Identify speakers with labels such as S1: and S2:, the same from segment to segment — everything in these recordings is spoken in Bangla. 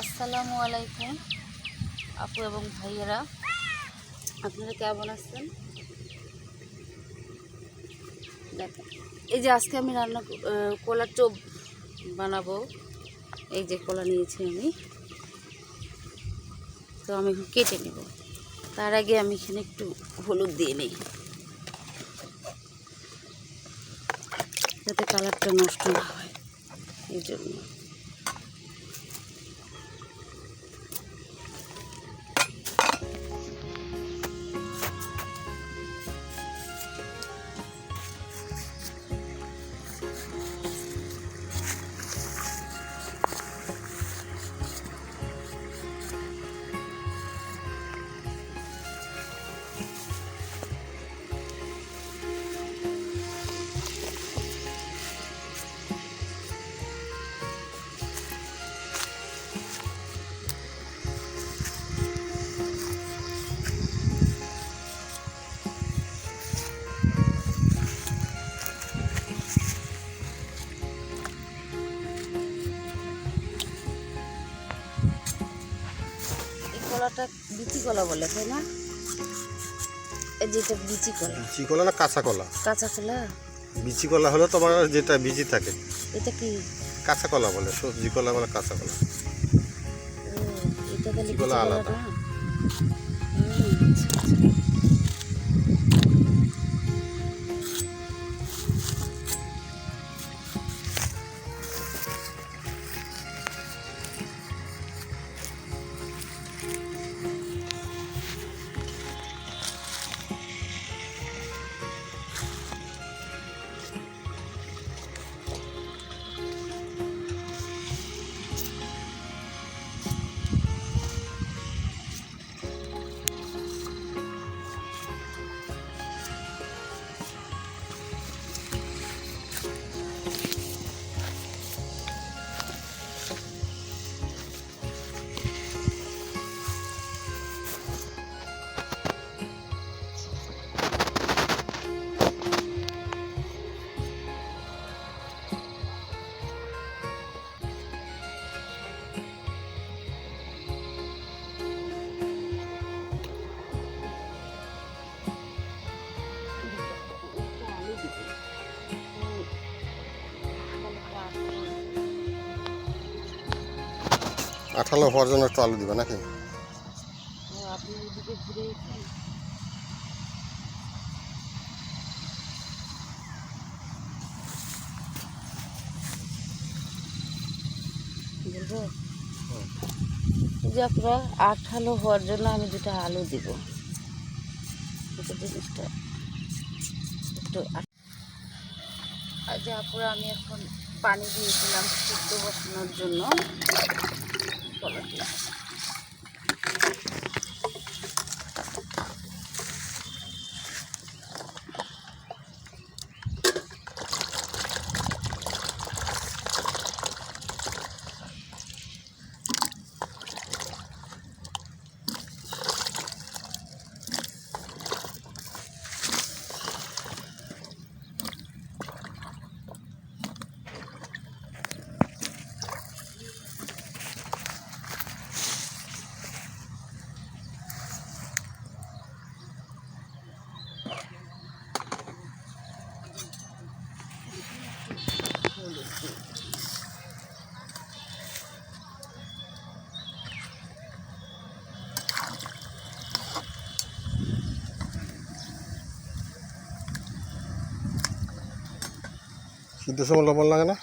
S1: আসসালামু আলাইকুম আপু এবং ভাইয়েরা, আপনারা কেমন আছেন? দেখেন, এই যে আজকে আমি কলার চপ বানাবো। এই যে কলা নিয়েছি আমি, তো আমি এখন কেটে নেব। তার আগে আমি এখানে একটু হলুদ দিয়ে নিই, যাতে কালারটা নষ্ট না হয়, এই জন্য। কলাটা বিচি কলা বলে, তাই না? এই যেটা বিচি কলা।
S2: বিচি কলা না কাঁচা কলা?
S1: কাঁচা কলা।
S2: বিচি কলা হলো তোমার যেটা বিচি থাকে,
S1: এটা কি?
S2: কাঁচা কলা বলে। সবজি কলা বলে কাঁচা কলা।
S1: ও, এটা তাহলে
S2: বিচি
S1: বিচি
S2: কলা
S1: কলা
S2: আলাদা।
S1: না? আচ্ছা, আচ্ছা।
S2: আঠালো হওয়ার জন্য একটু আলু দিবে নাকি?
S1: আপনি ওইদিকে ঘুরে এসেছেন। বলবো যে আপনারা আঠালো হওয়ার জন্য আমি দুটো আলু দিব, এটা জিনিসটা একটু যে আপুরা আমি এখন পানি দিয়েছিলাম সিদ্ধ বসানোর জন্য কলাটি।
S2: সিদ্ধ সময় লবণ লাগে না?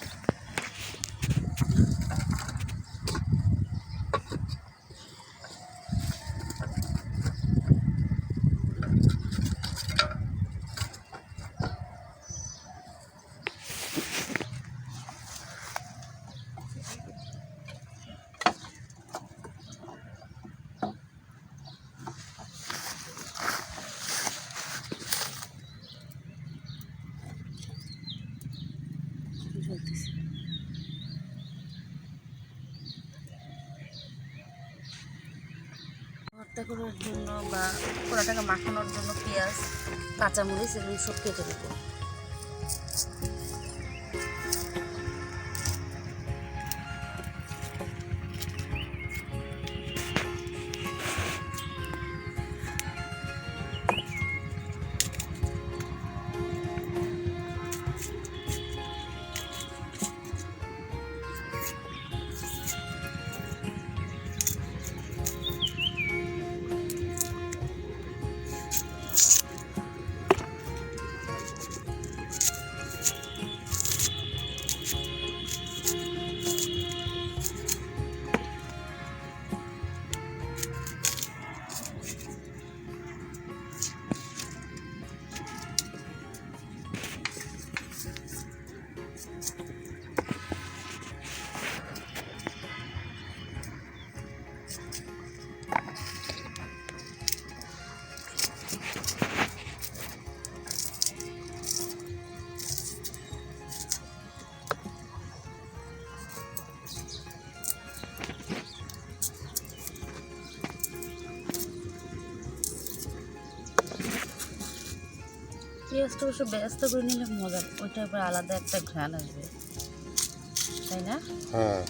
S1: ভর্তা করার জন্য বা কলাটাকে মাখানোর জন্য পেঁয়াজ, কাঁচামরিচ এগুলো সব কেটে দেবো। পেঁয়াজটা অবশ্য ব্যস্ত করে নিলে মজা, ওইটার উপর আলাদা একটা ঘ্রাণ আসবে, তাই না?
S2: হ্যাঁ,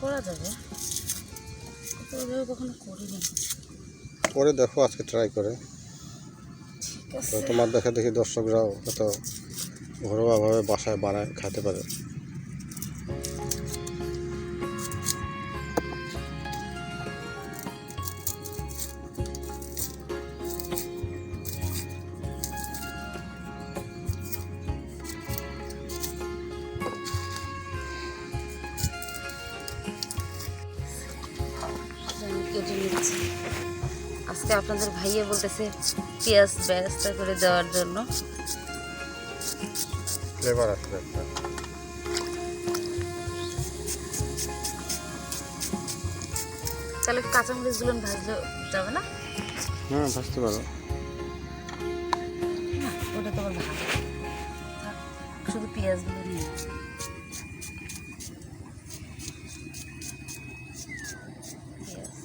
S1: করা যাবে, তো ওইভাবে কখনো করিনি।
S2: করে দেখো আজকে ট্রাই করে।
S1: ঠিক
S2: তো
S1: আছে।
S2: তোমার দেখে দেখি দর্শকরাও হয়তো ঘরোয়াভাবে বাসায় বানায় খেতে পারে।
S1: আমি কেটে নিচ্ছি। আজকে আপনাদের ভাইয়া বলতেছে পেঁয়াজ ব্যবস্থা করে দেওয়ার জন্য।
S2: ফ্লেভার আসবে একটা।
S1: তাহলে কাঁচামরিচগুলো ভাজলে যাবে না?
S2: হ্যাঁ, ভাজতে পারো।
S1: না, ওটা তো আবার ভালো, শুধু পেঁয়াজগুলো নিয়ে পেঁয়াজ।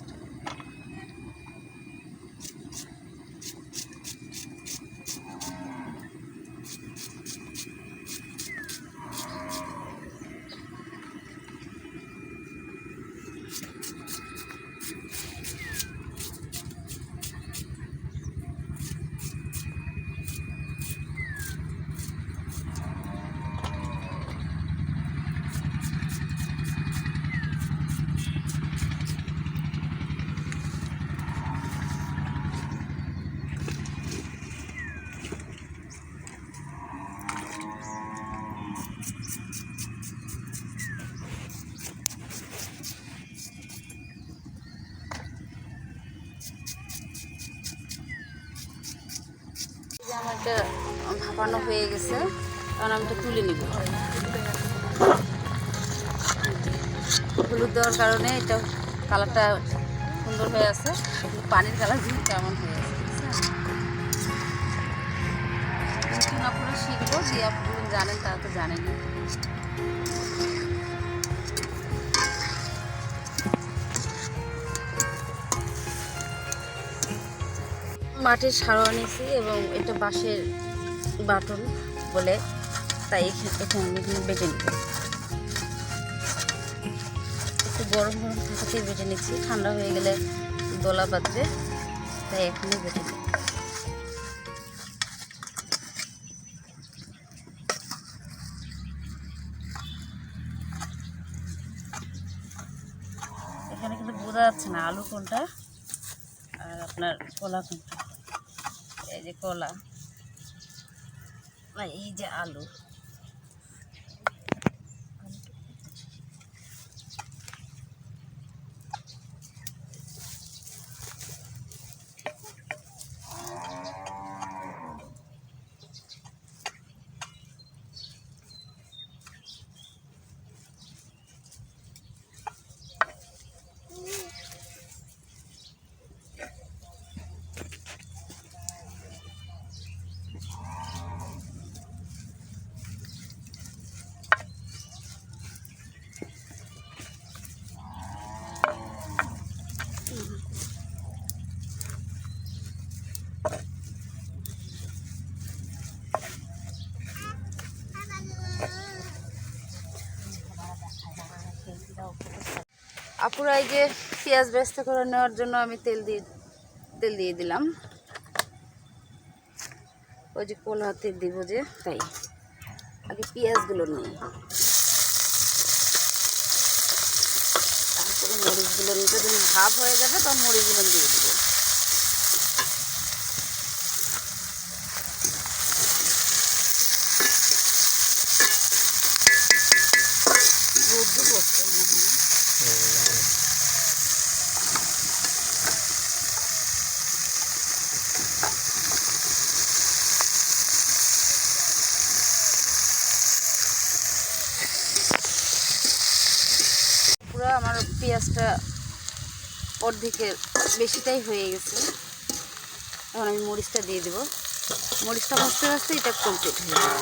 S1: আমার এটা ভাপানো হয়ে গেছে, কারণ আমি এটা তুলে নিব। হলুদ দেওয়ার কারণে এটা কালারটা সুন্দর হয়ে আছে, কিন্তু পানির কালার কেমন হয়ে আছে, নতুন আপনারা শিখবো, যে আপনারা জানেন তারা তো জানেনি। মাটির সারও নিয়েছি এবং এটা বাঁশের বাটন বলে, তাই এটা আমি এখানে বেটে নিব। একটু গরম গরম থাকাতেই বেটে নিচ্ছি, ঠান্ডা হয়ে গেলে দোলা বাঁধবে, তাই এখনই বেটে নিই। এখানে কিন্তু বোঝা যাচ্ছে না আলু কোনটা আর আপনার কলা কোনটা। এই যে কলা আর এই যে আলু। আপুরা এই যে পেঁয়াজ ব্যস্ত করে নেওয়ার জন্য আমি তেল দিয়ে দিলাম। ওই যে কোলা তেল দিব যে, তাই আগে পেঁয়াজগুলো নিই, তারপরে মরিচগুলো নিতে, যখন হাফ হয়ে যাবে তখন মরিচগুলো দিয়ে দেবো। পুরো আমার পেঁয়াজটা অর্ধেকের বেশিটাই হয়ে গেছে, এখন আমি মরিচটা দিয়ে দেবো। মরিচটা ভাজতে ভাজতে এটা কমপ্লিট হয়ে যাবে।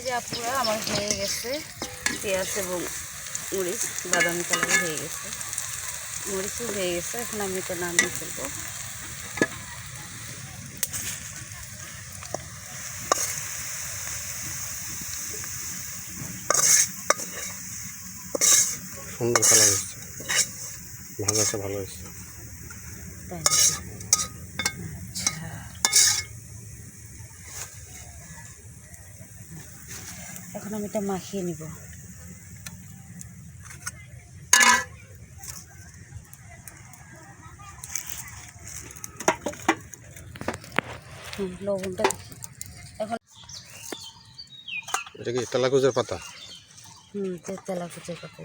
S1: যে আপুরা আমার হয়ে গেছে পেঁয়াজ এবং মরিচ বাদামি কালার হয়ে গেছে, মরিচও হয়ে গেছে। এখন আমি এটা নামিয়ে ফেলবো।
S2: সুন্দর কালার হচ্ছে, ভাজাটা ভালো হচ্ছে।
S1: তাই আচ্ছা, এখন আমি এটা মাখিয়ে নিব। লবণটা এখন
S2: এটা কি তেলাকুচের পাতা?
S1: তেলাকুচের পাতা,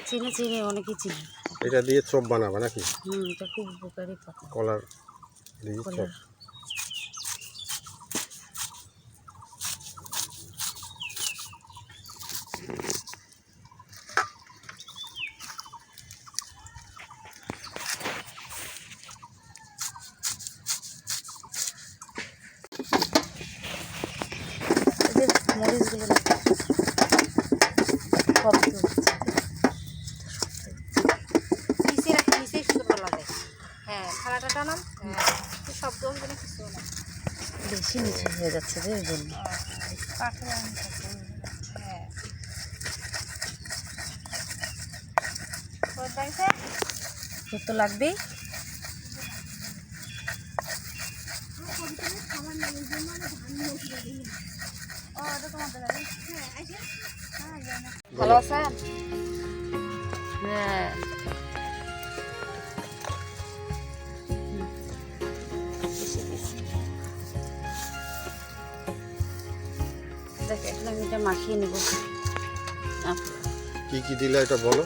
S1: চিনি চিনি অনেকেই চিনি।
S2: এটা দিয়ে চপ বানাবে নাকি?
S1: এটা খুব উপকারী পাতা।
S2: কলার দিয়ে চপ।
S1: কলার মরিচগুলো শব্দ
S3: নিচে রাখি, নিচেই সুন্দর লাগে। হ্যাঁ, থালাটা টানান। শব্দ হবে না, কিছু না।
S1: বেশি নিচে হয়ে যাচ্ছে যে ওই জন্য।
S3: কাঠের হ্যাঁ,
S1: তোর তো লাগবেই।
S3: ভালো আছেন?
S1: হ্যাঁ, দেখ এখন আমি এটা মাখিয়ে নেব।
S2: কি কি দিলে এটা বলো।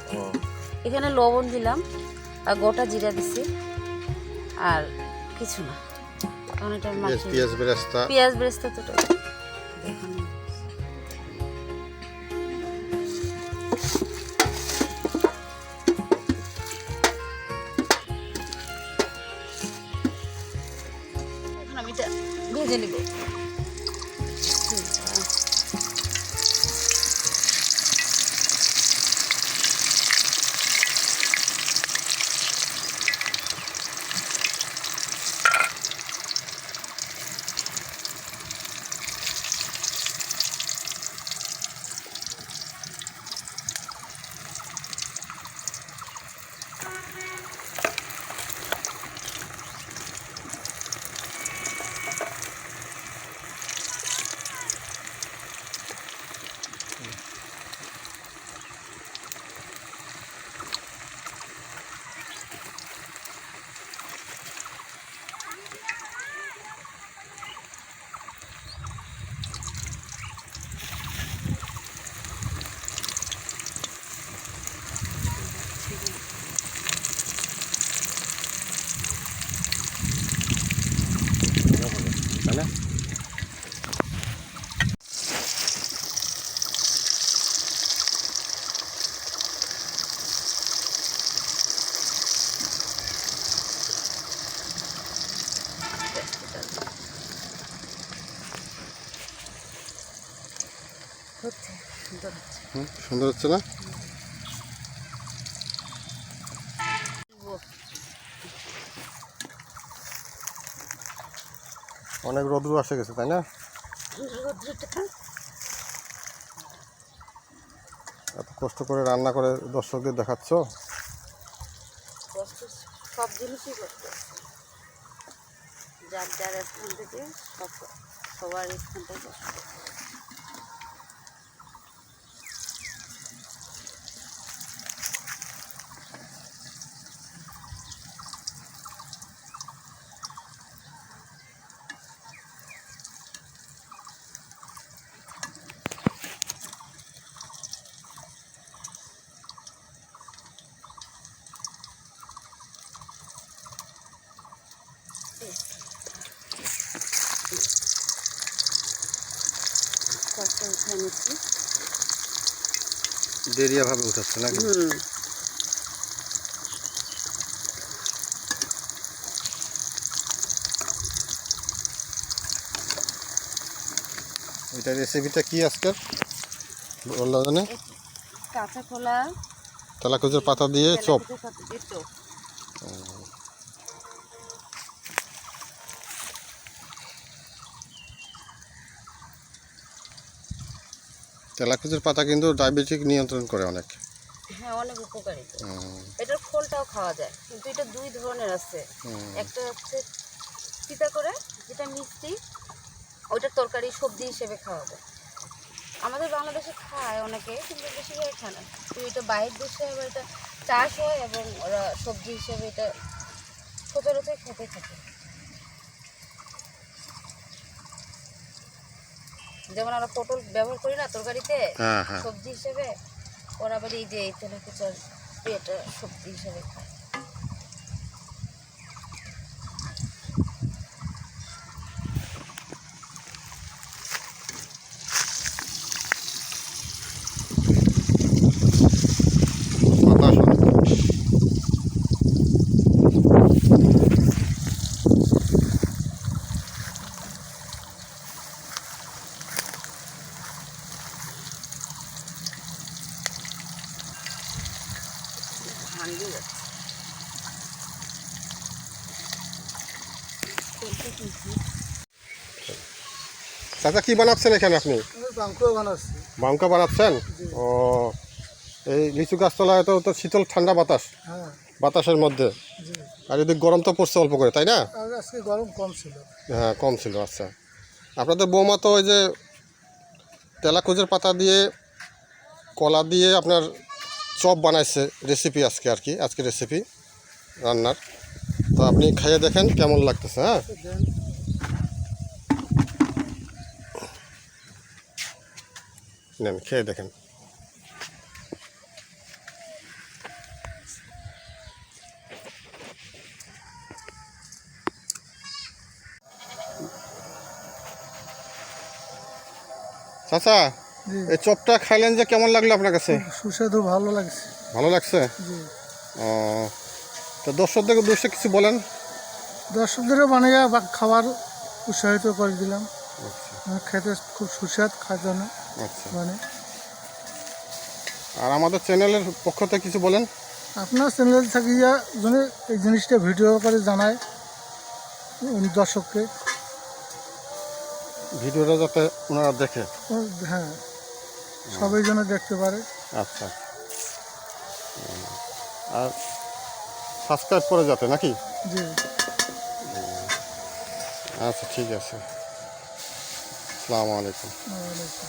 S1: এখানে লবণ দিলাম আর গোটা জিরা দিছি, আর কিছু না। এখন এটা মাখিয়ে
S2: পেঁয়াজ বেরেস্তা,
S1: পেঁয়াজ বেরেস্তা তো এখন আমি এটা ভেজে নিব।
S2: তাই না?
S1: হচ্ছে সুন্দর হচ্ছে।
S2: সুন্দর হচ্ছে না? অনেক রোদ্র আসে গেছে তাই না? এত কষ্ট করে রান্না করে দর্শকদের দেখাচ্ছ।
S1: কষ্ট সব জিনিসই করতে, যার যার স্থান থেকে সবার স্থান থেকে কষ্ট। কষ্ট উঠে নিচ্ছি।
S2: দেরিয়া ভাবে উঠাচ্ছে নাকি? এটা রেসিপিটা কি আজকের বললো জানে?
S1: কাঁচা কলা,
S2: তেলাকুচের পাতা দিয়ে চপ।
S1: তেলাকুচের পাতা দিয়ে চপ।
S2: তেলাকুচের পাতা কিন্তু ডায়াবেটিক নিয়ন্ত্রণ করে অনেক।
S1: হ্যাঁ, অনেক উপকারী তো। এটার ফলটাও খাওয়া যায়, কিন্তু এটা দুই ধরনের আছে। একটা হচ্ছে তিতা করে, যেটা মিষ্টি, ওইটার তরকারি সবজি হিসেবে খাওয়া যায়। আমাদের বাংলাদেশে খায় অনেকে, কিন্তু বেশিরভাগ খায় না। তো এটা বাইরের দেশে আবার এটা চাষ হয় এবং ওরা সবজি হিসেবে এটা সচরাচর খেতে থাকে। যেমন আমরা পটল ব্যবহার করি না তরকারিতে সবজি হিসেবে, ওরা আবার এই যে এই তেলাকুচার এটা সবজি হিসেবে খায়।
S2: বাতাস অনেক।
S1: ভাঙ্গি যাচ্ছে।
S2: চাচা কি বানাচ্ছেন এখানে আপনি? বাঙ্কা বানাচ্ছেন? ও, এই লিচু গাছতলায় তো শীতল ঠান্ডা বাতাস, বাতাসের মধ্যে। আর যদি গরম তো পড়ছে অল্প করে, তাই না?
S4: আজকে গরম কম ছিল।
S2: হ্যাঁ, কম ছিল। আচ্ছা, আপনাদের বৌমা তো ওই যে তেলাকুচের পাতা দিয়ে কলা দিয়ে আপনার চপ বানাইছে, রেসিপি আজকে আর কি, আজকে রেসিপি রান্নার। তো আপনি খাইয়ে দেখেন কেমন লাগতেছে। হ্যাঁ, নেন খেয়ে দেখেন। চাচা, এই চপটা খাইলেন যে কেমন লাগলো আপনার কাছে?
S4: সুস্বাদু, ভালো লাগছে।
S2: ভালো লাগছে?
S4: জি।
S2: ও, তো দর্শকদের উদ্দেশ্যে কিছু বলেন।
S4: দর্শকদেরও বানিয়ে বা খাবার উৎসাহিত করে দিলাম। খেতে খুব সুস্বাদ খাদ্য না
S2: আচ্ছা,
S4: মানে।
S2: আর আমাদের চ্যানেলের পক্ষ থেকে কিছু বলেন।
S4: আপনার চ্যানেল থাকিয়া জন্য এই জিনিসটা ভিডিও করে জানায় দর্শককে,
S2: ভিডিওটা যাতে ওনারা দেখে।
S4: হ্যাঁ, সবাই যেন দেখতে পারে।
S2: আচ্ছা, আর সাবস্ক্রাইব করে যাতে নাকি?
S4: জি।
S2: আচ্ছা, ঠিক আছে। আসসালামু আলাইকুম।
S4: ওয়ালাইকুম।